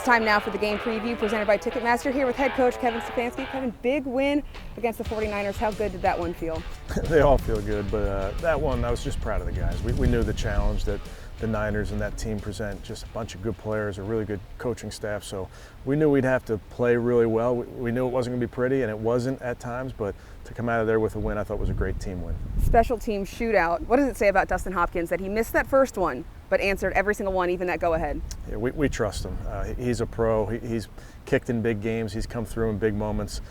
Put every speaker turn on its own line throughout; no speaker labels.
time now for the game preview presented by Ticketmaster, here with head coach Kevin Stefanski. Kevin, big win against the 49ers. How good did that one feel?
They all feel good, but that one, I was just proud of the guys. We knew the challenge that the Niners and that team present, just a bunch of good players, a really good coaching staff, so we knew we'd have to play really well. We knew it wasn't going to be pretty, and it wasn't at times, but to come out of there with a win, I thought was a great team win.
Special team shootout. What does it say about Dustin Hopkins that he missed that first one, but answered every single one, even that go-ahead?
Yeah, we trust him. He's a pro. He's kicked in big games. He's come through in big moments.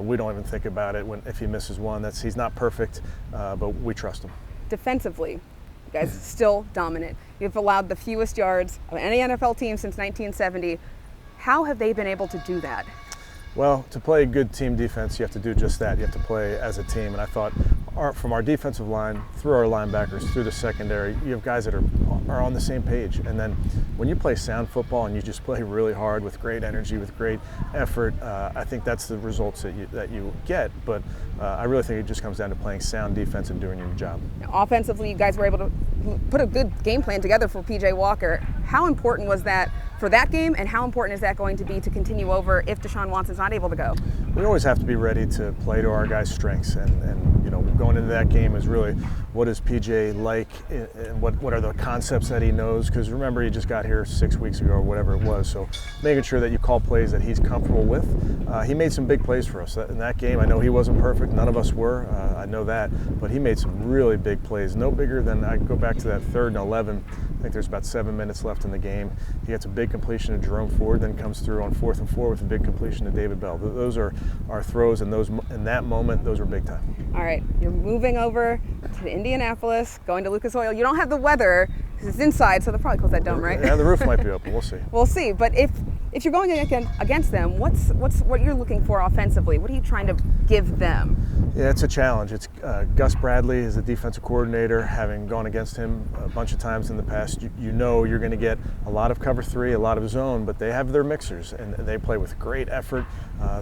We don't even think about it if he misses one. He's not perfect, but we trust him.
Defensively, you guys still dominant. You've allowed the fewest yards of any NFL team since 1970. How have they been able to do that?
Well, to play good team defense, you have to do just that. You have to play as a team. And I thought from our defensive line, through our linebackers, through the secondary, you have guys that are on the same page. And then when you play sound football and you just play really hard with great energy, with great effort, I think that's the results that you get. But I really think it just comes down to playing sound defense and doing your job.
Now, offensively, you guys were able to put a good game plan together for P.J. Walker. How important was that for that game, and how important is that going to be to continue over if Deshaun Watson's not able to go?
We always have to be ready to play to our guys' strengths, and you know, going into that game is really what is PJ like, and what are the concepts that he knows, because remember, he just got here 6 weeks ago or whatever it was, so making sure that you call plays that he's comfortable with. He made some big plays for us in that game. I know he wasn't perfect, none of us were, I know that, but he made some really big plays, no bigger than, I go back to that 3rd and 11, I think there's about 7 minutes left in the game. He gets a big completion to Jerome Ford, then comes through on 4th and 4 with a big completion to David Bell. Those are our throws, and those in that moment, those were big time.
All right, you're moving over to Indianapolis, going to Lucas Oil. You don't have the weather because it's inside, so they'll probably close that dome, right?
Yeah, the roof might be open. We'll see.
We'll see. But if you're going against them, what you're looking for offensively? What are you trying to give them?
Yeah, it's a challenge. It's Gus Bradley is the defensive coordinator. Having gone against him a bunch of times in the past, you know you're going to get a lot of cover 3, a lot of zone, but they have their mixers, and they play with great effort.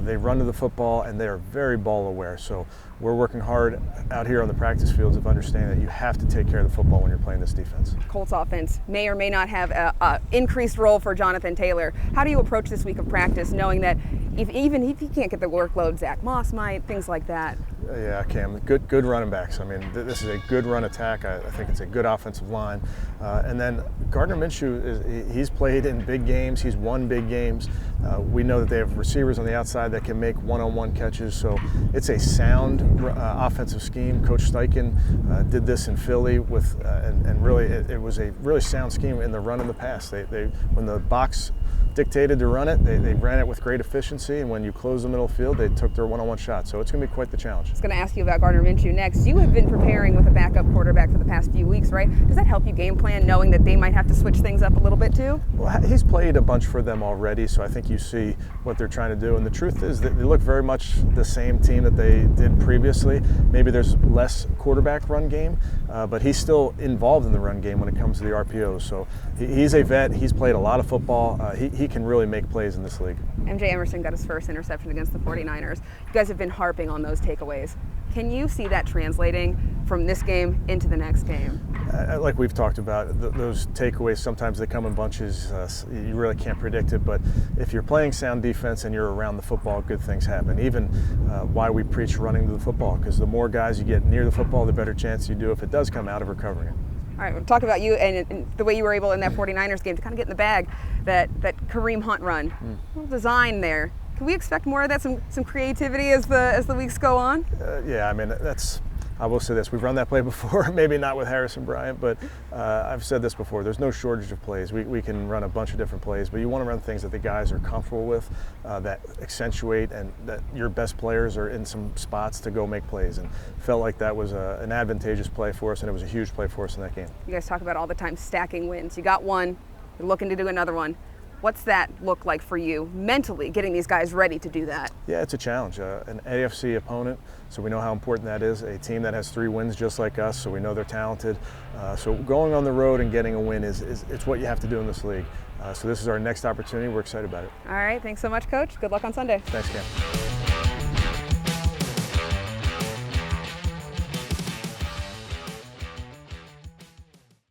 They run to the football, and they are very ball aware. So we're working hard out here on the practice fields of understanding that you have to take care of the football when you're playing this defense.
Colts offense may or may not have an increased role for Jonathan Taylor. How do you approach this week of practice, knowing that even if he can't get the workload, Zach Moss might, things like that?
Yeah, Cam, good running backs. I mean, this is a good run attack. I think it's a good offensive line. And then Gardner Minshew, he's played in big games. He's won big games. We know that they have receivers on the outside that can make one-on-one catches. So it's a sound offensive scheme. Coach Steichen did this in Philly and really it was a really sound scheme in the run and the pass. When the box dictated to run it, they ran it with great efficiency, and when you close the middle field, they took their one-on-one shot. So it's going to be quite the challenge.
I was going to ask you about Gardner Minshew next. You have been preparing with a backup quarterback for the past few weeks, right? Does that help you game plan, knowing that they might have to switch things up a little bit too?
Well, he's played a bunch for them already, so I think you see what they're trying to do. And the truth is that they look very much the same team that they did previously. Maybe there's less quarterback run game, but he's still involved in the run game when it comes to the RPOs. So he's a vet. He's played a lot of football. He can really make plays in this league.
MJ Emerson got his first interception against the 49ers. You guys have been harping on those takeaways. Can you see that translating from this game into the next game?
Like we've talked about, those takeaways, sometimes they come in bunches. You really can't predict it, but if you're playing sound defense and you're around the football, good things happen. Even why we preach running to the football, because the more guys you get near the football, the better chance you do if it does come out of recovering it.
All right, we'll talk about you and the way you were able in that 49ers game to kind of get in the bag, that Kareem Hunt run. A little design there. Can we expect more of that, some creativity as the weeks go on?
Yeah, I mean, I will say this, we've run that play before, maybe not with Harrison Bryant, but I've said this before, there's no shortage of plays. We can run a bunch of different plays, but you want to run things that the guys are comfortable with, that accentuate, and that your best players are in some spots to go make plays. And felt like that was an advantageous play for us, and it was a huge play for us in that game. You
guys talk about all the time stacking wins. You got one, you're looking to do another one. What's that look like for you mentally, getting these guys ready to do that?
Yeah, it's a challenge. An AFC opponent, so we know how important that is. A team that has 3 wins just like us, so we know they're talented. So going on the road and getting a win it's what you have to do in this league. So this is our next opportunity. We're excited about it.
All right, thanks so much, Coach. Good luck on Sunday.
Thanks, Cam.